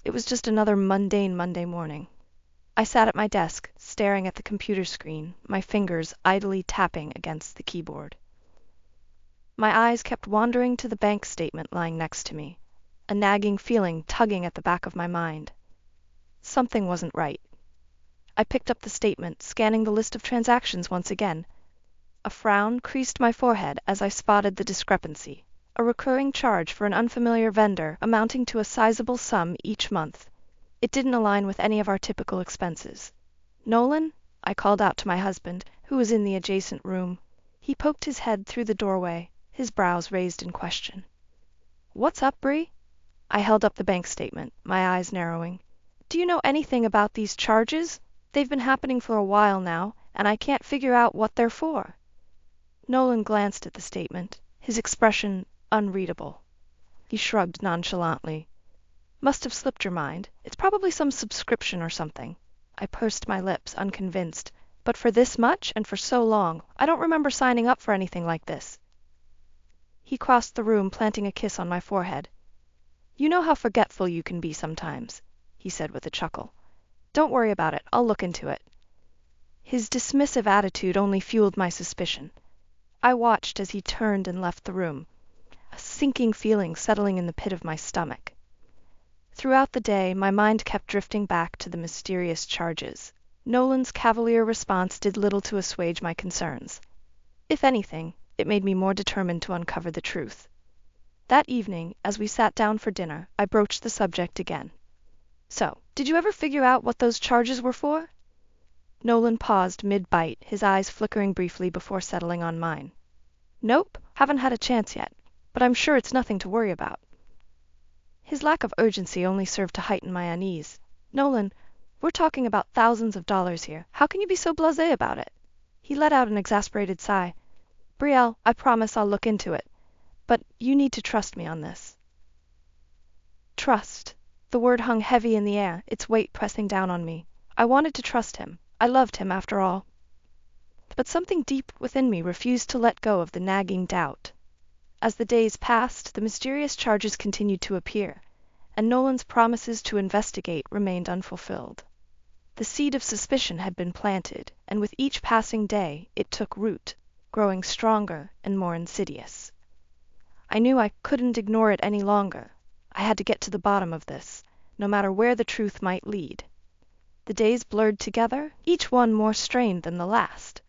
It was just another mundane Monday morning. I sat at my desk, staring at the computer screen, my fingers idly tapping against the keyboard. My eyes kept wandering to the bank statement lying next to me, a nagging feeling tugging at the back of my mind. Something wasn't right. I picked up the statement, scanning the list of transactions once again. A frown creased my forehead as I spotted the discrepancy, a recurring charge for an unfamiliar vendor amounting to a sizable sum each month. It didn't align with any of our typical expenses. "Nolan?" I called out to my husband, who was in the adjacent room. He poked his head through the doorway, his brows raised in question. "What's up, Brie?" I held up the bank statement, my eyes narrowing. "Do you know anything about these charges? They've been happening for a while now, and I can't figure out what they're for." Nolan glanced at the statement, his expression unreadable. He shrugged nonchalantly. "Must have slipped your mind. It's probably some subscription or something." I pursed my lips, unconvinced. "But for this much, and for so long, I don't remember signing up for anything like this." He crossed the room, planting a kiss on my forehead. "You know how forgetful you can be sometimes," he said with a chuckle. "Don't worry about it. I'll look into it." His dismissive attitude only fueled my suspicion. I watched as he turned and left the room, a sinking feeling settling in the pit of my stomach. Throughout the day, my mind kept drifting back to the mysterious charges. Nolan's cavalier response did little to assuage my concerns. If anything, it made me more determined to uncover the truth. That evening, as we sat down for dinner, I broached the subject again. "So, did you ever figure out what those charges were for?" Nolan paused mid-bite, his eyes flickering briefly before settling on mine. "Nope, haven't had a chance yet, but I'm sure it's nothing to worry about." His lack of urgency only served to heighten my unease. "Nolan, we're talking about thousands of dollars here. How can you be so blasé about it?" He let out an exasperated sigh. "Brielle, I promise I'll look into it. But you need to trust me on this." Trust. The word hung heavy in the air, its weight pressing down on me. I wanted to trust him. I loved him, after all. But something deep within me refused to let go of the nagging doubt. As the days passed, the mysterious charges continued to appear, and Nolan's promises to investigate remained unfulfilled. The seed of suspicion had been planted, and with each passing day it took root, growing stronger and more insidious. I knew I couldn't ignore it any longer. I had to get to the bottom of this, no matter where the truth might lead. The days blurred together, each one more strained than the last.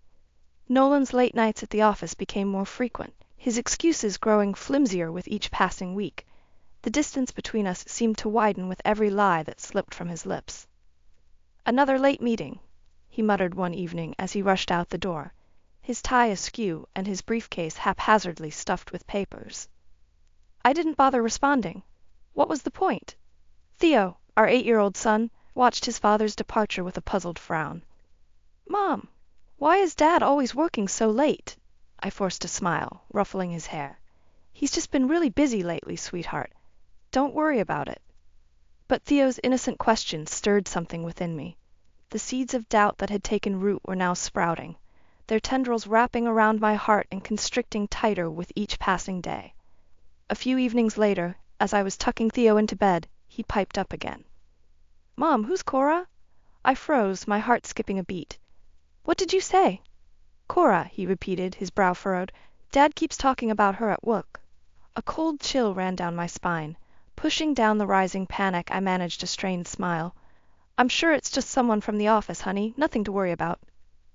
Nolan's late nights at the office became more frequent, his excuses growing flimsier with each passing week. The distance between us seemed to widen with every lie that slipped from his lips. "Another late meeting," he muttered one evening as he rushed out the door, his tie askew and his briefcase haphazardly stuffed with papers. I didn't bother responding. What was the point? Theo, our 8-year-old son, watched his father's departure with a puzzled frown. "Mom, why is Dad always working so late?" I forced a smile, ruffling his hair. "He's just been really busy lately, sweetheart. Don't worry about it." But Theo's innocent question stirred something within me. The seeds of doubt that had taken root were now sprouting, their tendrils wrapping around my heart and constricting tighter with each passing day. A few evenings later, as I was tucking Theo into bed, he piped up again. "Mom, who's Kora?" I froze, my heart skipping a beat. "What did you say?" "Kora," he repeated, his brow furrowed. "Dad keeps talking about her at work." A cold chill ran down my spine. Pushing down the rising panic, I managed a strained smile. "I'm sure it's just someone from the office, honey. Nothing to worry about."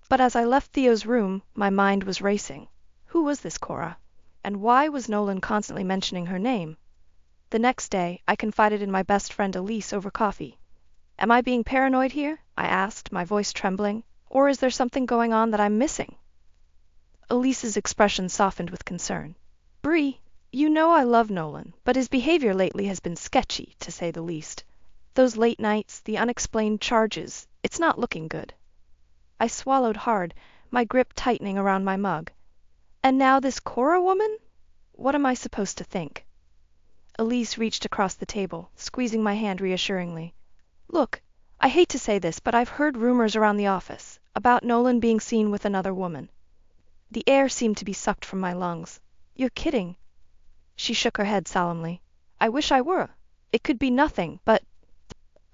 But as I left Theo's room, my mind was racing. Who was this Kora? And why was Nolan constantly mentioning her name? The next day, I confided in my best friend Elise over coffee. "Am I being paranoid here?" I asked, my voice trembling. "Or is there something going on that I'm missing?" Elise's expression softened with concern. "Brie, you know I love Nolan, but his behavior lately has been sketchy, to say the least. Those late nights, the unexplained charges, it's not looking good." I swallowed hard, my grip tightening around my mug. "And now this Kora woman? What am I supposed to think?" Elise reached across the table, squeezing my hand reassuringly. "Look, I hate to say this, but I've heard rumors around the office about Nolan being seen with another woman." The air seemed to be sucked from my lungs. "You're kidding." She shook her head solemnly. "I wish I were. It could be nothing but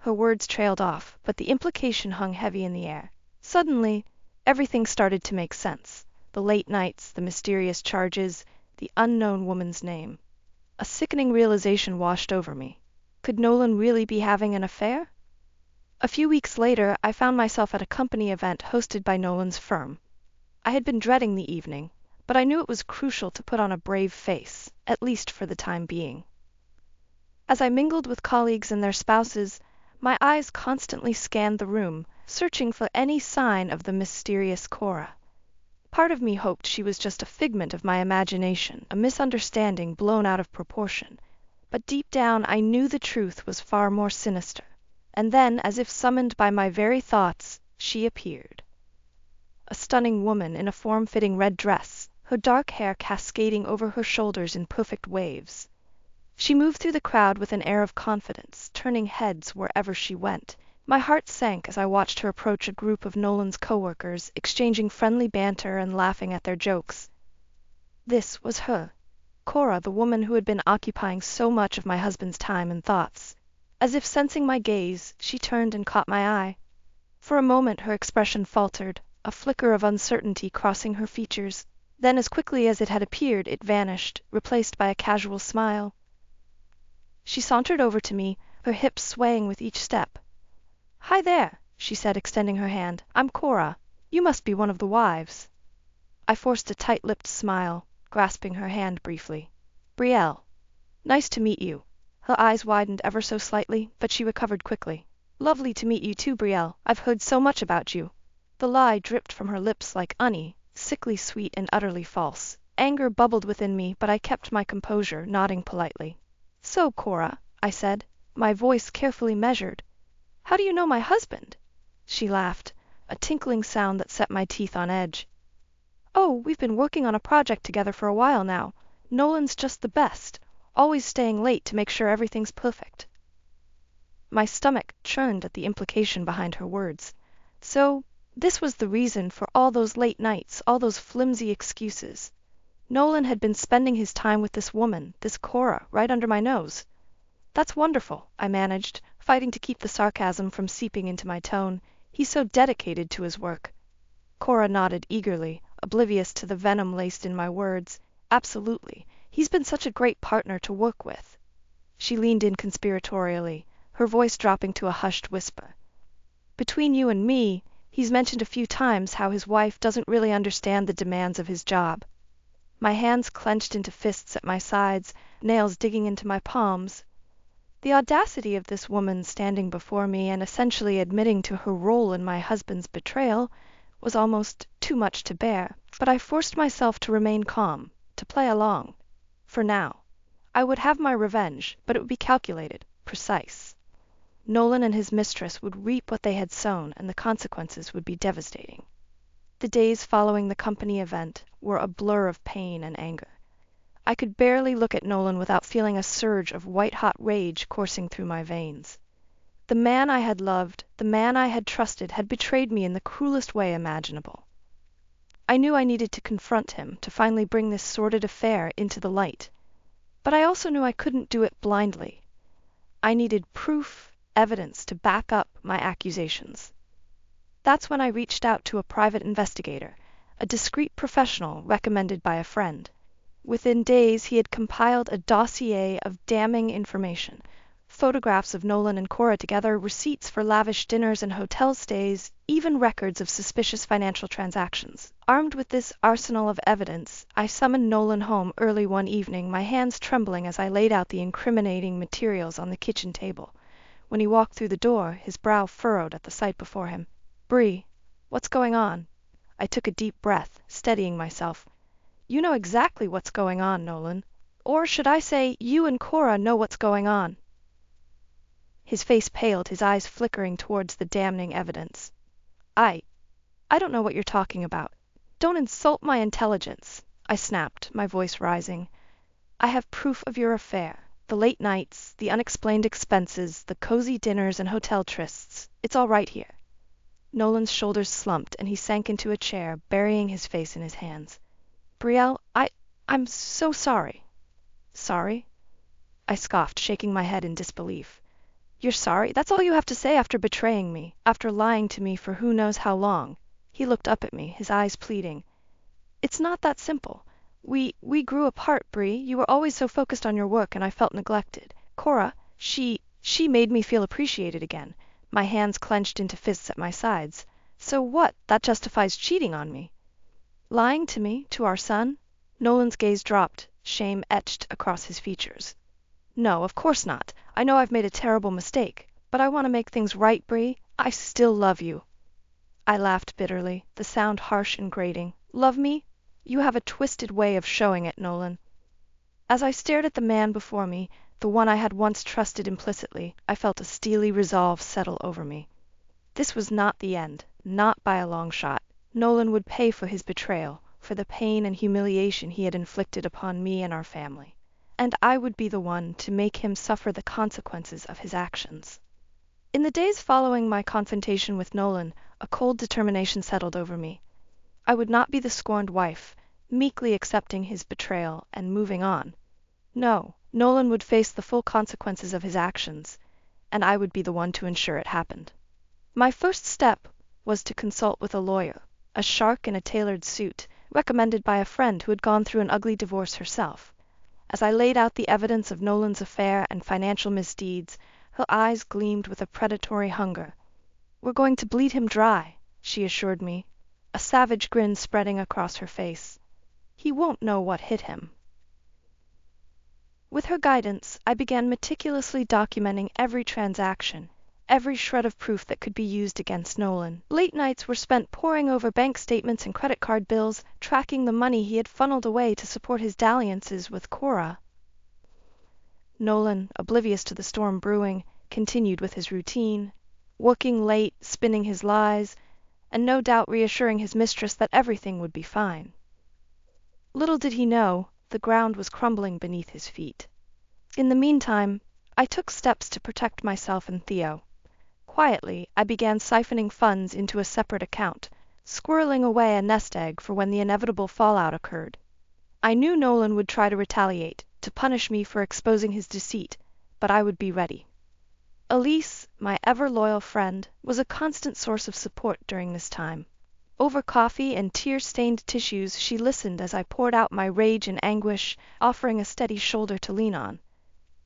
Her words trailed off, but the implication hung heavy in the air. Suddenly, everything started to make sense. The late nights, the mysterious charges, the unknown woman's name. A sickening realization washed over me. Could Nolan really be having an affair? A few weeks later, I found myself at a company event hosted by Nolan's firm. I had been dreading the evening, but I knew it was crucial to put on a brave face, at least for the time being. As I mingled with colleagues and their spouses, my eyes constantly scanned the room, searching for any sign of the mysterious Kora. Part of me hoped she was just a figment of my imagination, a misunderstanding blown out of proportion. But deep down I knew the truth was far more sinister. And then, as if summoned by my very thoughts, she appeared. A stunning woman in a form-fitting red dress, her dark hair cascading over her shoulders in perfect waves. She moved through the crowd with an air of confidence, turning heads wherever she went. My heart sank as I watched her approach a group of Nolan's coworkers, exchanging friendly banter and laughing at their jokes. This was her, Kora, the woman who had been occupying so much of my husband's time and thoughts. As if sensing my gaze, she turned and caught my eye. For a moment her expression faltered, a flicker of uncertainty crossing her features. Then, as quickly as it had appeared, it vanished, replaced by a casual smile. She sauntered over to me, her hips swaying with each step. "Hi there," she said, extending her hand. "I'm Kora. You must be one of the wives." I forced a tight-lipped smile, grasping her hand briefly. "Brielle. Nice to meet you." Her eyes widened ever so slightly, but she recovered quickly. "Lovely to meet you too, Brielle. I've heard so much about you." The lie dripped from her lips like honey, sickly sweet and utterly false. Anger bubbled within me, but I kept my composure, nodding politely. "So, Kora," I said, my voice carefully measured, "how do you know my husband?" She laughed, a tinkling sound that set my teeth on edge. "Oh, we've been working on a project together for a while now. Nolan's just the best, always staying late to make sure everything's perfect." My stomach churned at the implication behind her words. So, this was the reason for all those late nights, all those flimsy excuses. Nolan had been spending his time with this woman, this Kora, right under my nose. "That's wonderful," I managed, fighting to keep the sarcasm from seeping into my tone. "He's so dedicated to his work." Kora nodded eagerly, oblivious to the venom laced in my words. "Absolutely. He's been such a great partner to work with." She leaned in conspiratorially, her voice dropping to a hushed whisper. "Between you and me, he's mentioned a few times how his wife doesn't really understand the demands of his job." My hands clenched into fists at my sides, nails digging into my palms. The audacity of this woman standing before me and essentially admitting to her role in my husband's betrayal was almost too much to bear, but I forced myself to remain calm, to play along. For now. I would have my revenge, but it would be calculated, precise. Nolan and his mistress would reap what they had sown, and the consequences would be devastating. The days following the company event were a blur of pain and anger. I could barely look at Nolan without feeling a surge of white-hot rage coursing through my veins. The man I had loved, the man I had trusted, had betrayed me in the cruelest way imaginable. I knew I needed to confront him, to finally bring this sordid affair into the light. But I also knew I couldn't do it blindly. I needed proof, evidence to back up my accusations. That's when I reached out to a private investigator, a discreet professional recommended by a friend. Within days, he had compiled a dossier of damning information. Photographs of Nolan and Kora together, receipts for lavish dinners and hotel stays, even records of suspicious financial transactions. Armed with this arsenal of evidence, I summoned Nolan home early one evening, my hands trembling as I laid out the incriminating materials on the kitchen table. When he walked through the door, his brow furrowed at the sight before him. "Brie, what's going on?" I took a deep breath, steadying myself. "You know exactly what's going on, Nolan. Or should I say, you and Kora know what's going on." His face paled, his eyes flickering towards the damning evidence. I don't know what you're talking about. Don't insult my intelligence," I snapped, my voice rising. "I have proof of your affair. The late nights, the unexplained expenses, the cozy dinners and hotel trysts. It's all right here." Nolan's shoulders slumped, and he sank into a chair, burying his face in his hands. "Brielle, I'm so sorry." "Sorry?" I scoffed, shaking my head in disbelief. You're sorry? That's all you have to say after betraying me, after lying to me for who knows how long? He looked up at me, his eyes pleading. It's not that simple. We grew apart, Brie. You were always so focused on your work and I felt neglected. Kora, she made me feel appreciated again. My hands clenched into fists at my sides. So what? That justifies cheating on me. Lying to me, to our son? Nolan's gaze dropped, shame etched across his features. No, of course not. I know I've made a terrible mistake, but I want to make things right, Brie. I still love you. I laughed bitterly, the sound harsh and grating. Love me? You have a twisted way of showing it, Nolan. As I stared at the man before me, the one I had once trusted implicitly, I felt a steely resolve settle over me. This was not the end, not by a long shot. Nolan would pay for his betrayal, for the pain and humiliation he had inflicted upon me and our family. And I would be the one to make him suffer the consequences of his actions. In the days following my confrontation with Nolan, a cold determination settled over me. I would not be the scorned wife, meekly accepting his betrayal and moving on. No, Nolan would face the full consequences of his actions, and I would be the one to ensure it happened. My first step was to consult with a lawyer, a shark in a tailored suit, recommended by a friend who had gone through an ugly divorce herself. As I laid out the evidence of Nolan's affair and financial misdeeds, her eyes gleamed with a predatory hunger. We're going to bleed him dry, she assured me, a savage grin spreading across her face. He won't know what hit him. With her guidance, I began meticulously documenting every transaction, every shred of proof that could be used against Nolan. Late nights were spent poring over bank statements and credit card bills, tracking the money he had funneled away to support his dalliances with Kora. Nolan, oblivious to the storm brewing, continued with his routine, working late, spinning his lies, and no doubt reassuring his mistress that everything would be fine. Little did he know, the ground was crumbling beneath his feet. In the meantime, I took steps to protect myself and Theo. Quietly, I began siphoning funds into a separate account, squirreling away a nest egg for when the inevitable fallout occurred. I knew Nolan would try to retaliate, to punish me for exposing his deceit, but I would be ready. Elise, my ever-loyal friend, was a constant source of support during this time. Over coffee and tear-stained tissues, she listened as I poured out my rage and anguish, offering a steady shoulder to lean on.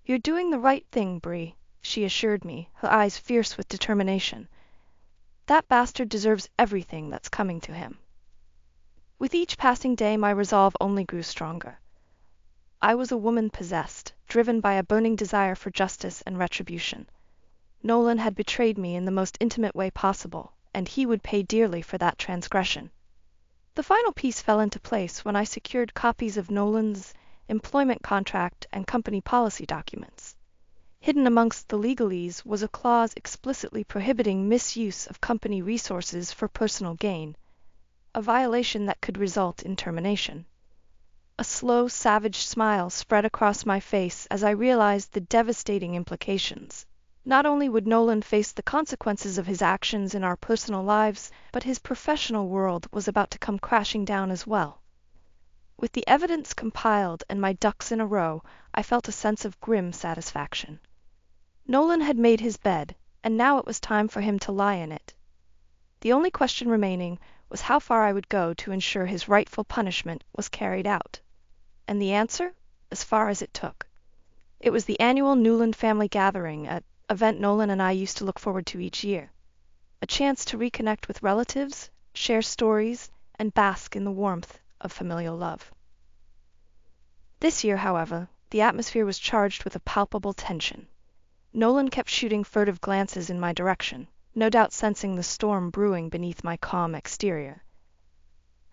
You're doing the right thing, Brie, she assured me, her eyes fierce with determination. That bastard deserves everything that's coming to him. With each passing day, my resolve only grew stronger. I was a woman possessed, driven by a burning desire for justice and retribution. Nolan had betrayed me in the most intimate way possible, and he would pay dearly for that transgression. The final piece fell into place when I secured copies of Nolan's employment contract and company policy documents. Hidden amongst the legalese was a clause explicitly prohibiting misuse of company resources for personal gain, a violation that could result in termination. A slow, savage smile spread across my face as I realized the devastating implications. Not only would Nolan face the consequences of his actions in our personal lives, but his professional world was about to come crashing down as well. With the evidence compiled and my ducks in a row, I felt a sense of grim satisfaction. Nolan had made his bed, and now it was time for him to lie in it. The only question remaining was how far I would go to ensure his rightful punishment was carried out. And the answer? As far as it took. It was the annual Newland family gathering, an event Nolan and I used to look forward to each year. A chance to reconnect with relatives, share stories, and bask in the warmth of familial love. This year, however, the atmosphere was charged with a palpable tension. Nolan kept shooting furtive glances in my direction, no doubt sensing the storm brewing beneath my calm exterior.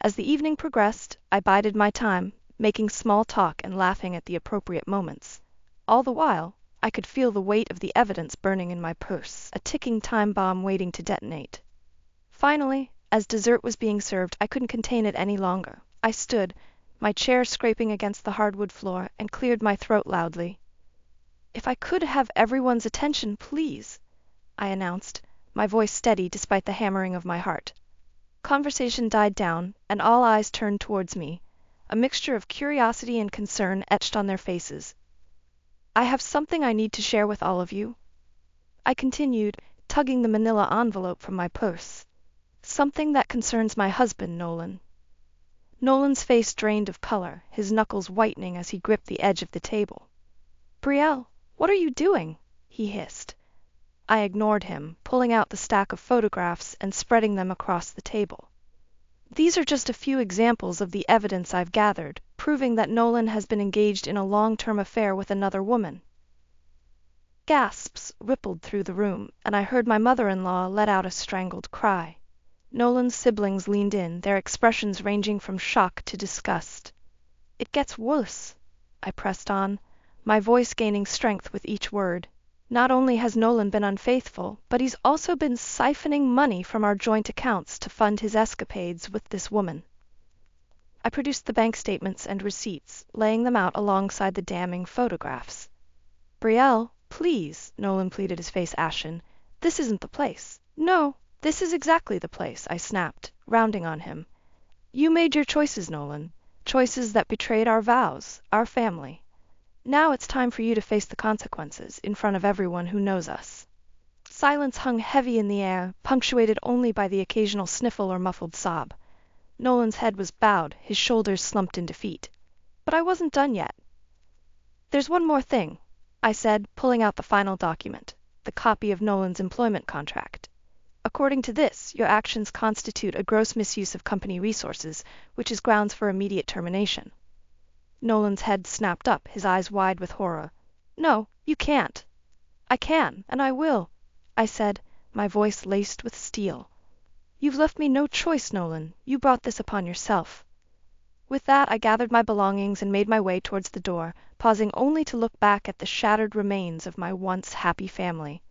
As the evening progressed, I bided my time, making small talk and laughing at the appropriate moments. All the while, I could feel the weight of the evidence burning in my purse, a ticking time bomb waiting to detonate. Finally, as dessert was being served, I couldn't contain it any longer. I stood, my chair scraping against the hardwood floor, and cleared my throat loudly. If I could have everyone's attention, please, I announced, my voice steady despite the hammering of my heart. Conversation died down, and all eyes turned towards me, a mixture of curiosity and concern etched on their faces. I have something I need to share with all of you. I continued, tugging the manila envelope from my purse. "Something that concerns my husband, Nolan." Nolan's face drained of color, his knuckles whitening as he gripped the edge of the table. "Brielle, what are you doing?" he hissed. I ignored him, pulling out the stack of photographs and spreading them across the table. "These are just a few examples of the evidence I've gathered, proving that Nolan has been engaged in a long-term affair with another woman." Gasps rippled through the room, and I heard my mother-in-law let out a strangled cry. Nolan's siblings leaned in, their expressions ranging from shock to disgust. "It gets worse," I pressed on, my voice gaining strength with each word. "Not only has Nolan been unfaithful, but he's also been siphoning money from our joint accounts to fund his escapades with this woman." I produced the bank statements and receipts, laying them out alongside the damning photographs. "Brielle, please," Nolan pleaded, his face ashen. "This isn't the place." "No, this is exactly the place," I snapped, rounding on him. "You made your choices, Nolan. Choices that betrayed our vows, our family. Now it's time for you to face the consequences in front of everyone who knows us." Silence hung heavy in the air, punctuated only by the occasional sniffle or muffled sob. Nolan's head was bowed, his shoulders slumped in defeat. But I wasn't done yet. "There's one more thing," I said, pulling out the final document, the copy of Nolan's employment contract. "According to this, your actions constitute a gross misuse of company resources, which is grounds for immediate termination." Nolan's head snapped up, his eyes wide with horror. "No, you can't." "I can, and I will," I said, my voice laced with steel. "You've left me no choice, Nolan. You brought this upon yourself." With that, I gathered my belongings and made my way towards the door, pausing only to look back at the shattered remains of my once happy family.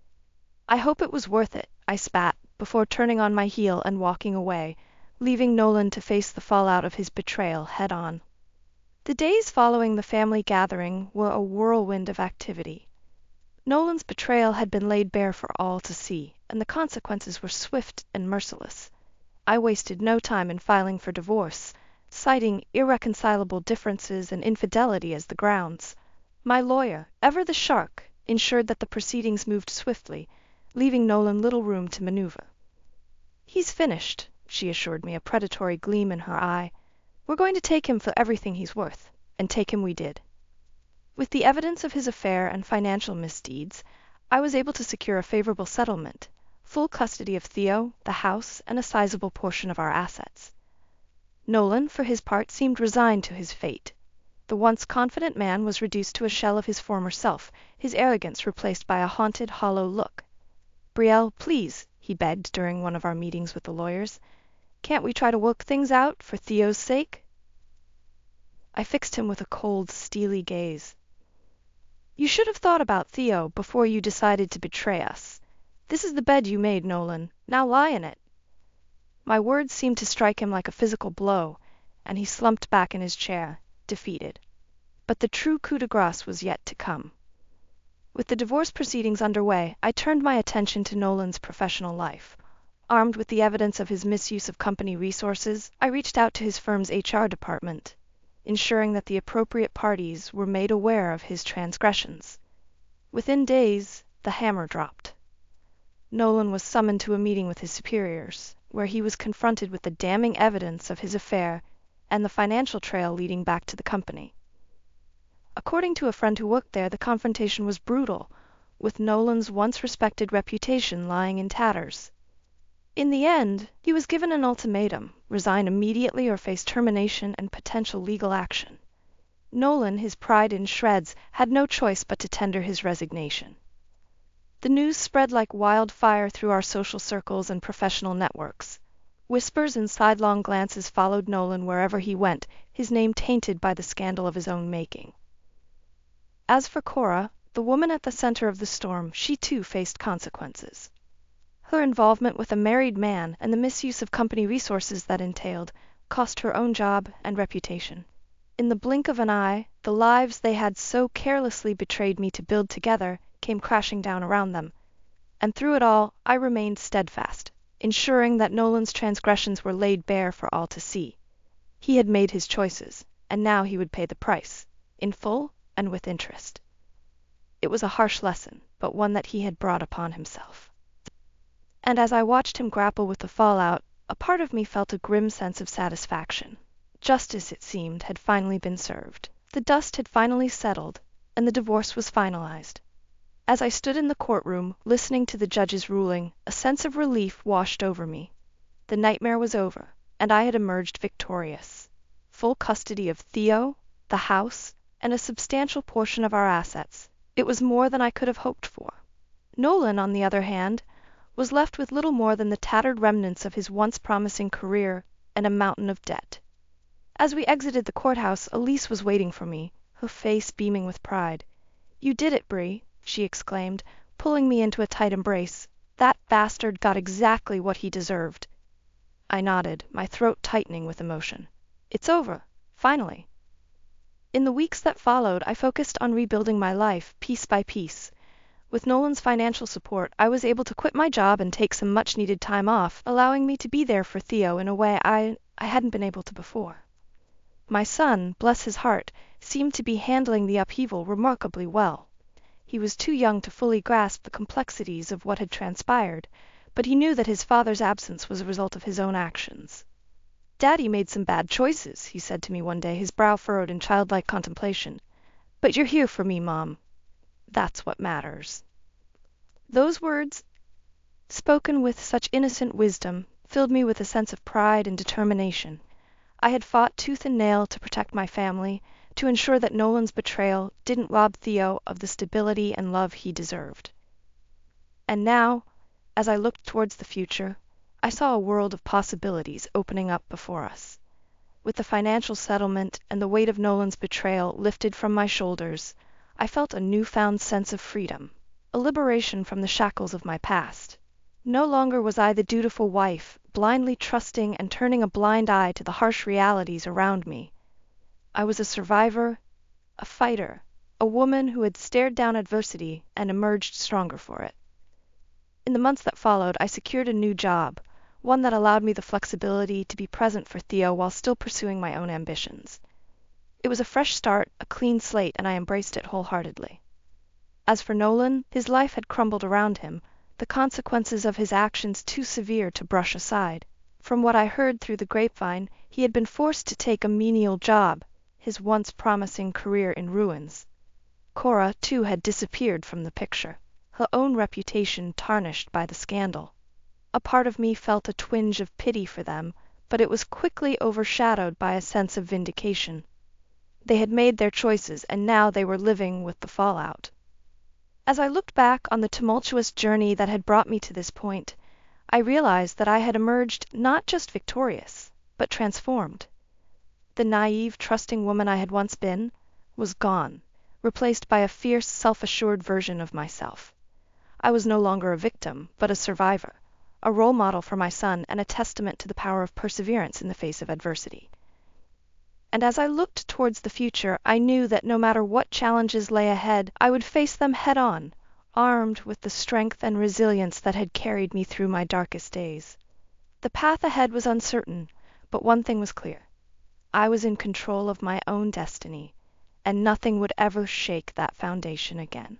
"I hope it was worth it," I spat, before turning on my heel and walking away, leaving Nolan to face the fallout of his betrayal head-on. The days following the family gathering were a whirlwind of activity. Nolan's betrayal had been laid bare for all to see, and the consequences were swift and merciless. I wasted no time in filing for divorce, citing irreconcilable differences and infidelity as the grounds. My lawyer, ever the shark, ensured that the proceedings moved swiftly, leaving Nolan little room to maneuver. "He's finished," she assured me, a predatory gleam in her eye. "We're going to take him for everything he's worth," and take him we did. With the evidence of his affair and financial misdeeds, I was able to secure a favorable settlement, full custody of Theo, the house, and a sizable portion of our assets. Nolan, for his part, seemed resigned to his fate. The once confident man was reduced to a shell of his former self, his arrogance replaced by a haunted, hollow look. "Brielle, please," he begged during one of our meetings with the lawyers, "can't we try to work things out, for Theo's sake?" I fixed him with a cold, steely gaze. "You should have thought about Theo before you decided to betray us. This is the bed you made, Nolan. Now lie in it." My words seemed to strike him like a physical blow, and he slumped back in his chair, defeated. But the true coup de grace was yet to come. With the divorce proceedings underway, I turned my attention to Nolan's professional life. Armed with the evidence of his misuse of company resources, I reached out to his firm's HR department, ensuring that the appropriate parties were made aware of his transgressions. Within days, the hammer dropped. Nolan was summoned to a meeting with his superiors, where he was confronted with the damning evidence of his affair and the financial trail leading back to the company. According to a friend who worked there, the confrontation was brutal, with Nolan's once respected reputation lying in tatters. In the end, he was given an ultimatum: resign immediately or face termination and potential legal action. Nolan, his pride in shreds, had no choice but to tender his resignation. The news spread like wildfire through our social circles and professional networks. Whispers and sidelong glances followed Nolan wherever he went, his name tainted by the scandal of his own making. As for Kora, the woman at the center of the storm, she too faced consequences. Her involvement with a married man and the misuse of company resources that entailed cost her own job and reputation. In the blink of an eye, the lives they had so carelessly betrayed me to build together came crashing down around them. And through it all, I remained steadfast, ensuring that Nolan's transgressions were laid bare for all to see. He had made his choices, and now he would pay the price, in full and with interest. It was a harsh lesson, but one that he had brought upon himself. And as I watched him grapple with the fallout, a part of me felt a grim sense of satisfaction. Justice, it seemed, had finally been served. The dust had finally settled, and the divorce was finalized. As I stood in the courtroom, listening to the judge's ruling, a sense of relief washed over me. The nightmare was over, and I had emerged victorious. Full custody of Theo, the house, and a substantial portion of our assets. It was more than I could have hoped for. Nolan, on the other hand, was left with little more than the tattered remnants of his once promising career and a mountain of debt. As we exited the courthouse, Elise was waiting for me, her face beaming with pride. "You did it, Brie," she exclaimed, pulling me into a tight embrace. "That bastard got exactly what he deserved." I nodded, my throat tightening with emotion. "It's over, finally." In the weeks that followed, I focused on rebuilding my life, piece by piece. With Nolan's financial support, I was able to quit my job and take some much-needed time off, allowing me to be there for Theo in a way I hadn't been able to before. My son, bless his heart, seemed to be handling the upheaval remarkably well. He was too young to fully grasp the complexities of what had transpired, but he knew that his father's absence was a result of his own actions. "Daddy made some bad choices," he said to me one day, his brow furrowed in childlike contemplation. "But you're here for me, Mom. That's what matters." Those words, spoken with such innocent wisdom, filled me with a sense of pride and determination. I had fought tooth and nail to protect my family, to ensure that Nolan's betrayal didn't rob Theo of the stability and love he deserved. And now, as I looked towards the future, I saw a world of possibilities opening up before us. With the financial settlement and the weight of Nolan's betrayal lifted from my shoulders, I felt a newfound sense of freedom, a liberation from the shackles of my past. No longer was I the dutiful wife, blindly trusting and turning a blind eye to the harsh realities around me. I was a survivor, a fighter, a woman who had stared down adversity and emerged stronger for it. In the months that followed, I secured a new job, one that allowed me the flexibility to be present for Theo while still pursuing my own ambitions. It was a fresh start, a clean slate, and I embraced it wholeheartedly. As for Nolan, his life had crumbled around him, the consequences of his actions too severe to brush aside. From what I heard through the grapevine, he had been forced to take a menial job, his once promising career in ruins. Kora, too, had disappeared from the picture, her own reputation tarnished by the scandal. A part of me felt a twinge of pity for them, but it was quickly overshadowed by a sense of vindication. They had made their choices, and now they were living with the fallout. As I looked back on the tumultuous journey that had brought me to this point, I realized that I had emerged not just victorious, but transformed. The naive, trusting woman I had once been was gone, replaced by a fierce, self-assured version of myself. I was no longer a victim, but a survivor, a role model for my son, and a testament to the power of perseverance in the face of adversity. And as I looked towards the future, I knew that no matter what challenges lay ahead, I would face them head-on, armed with the strength and resilience that had carried me through my darkest days. The path ahead was uncertain, but one thing was clear. I was in control of my own destiny, and nothing would ever shake that foundation again.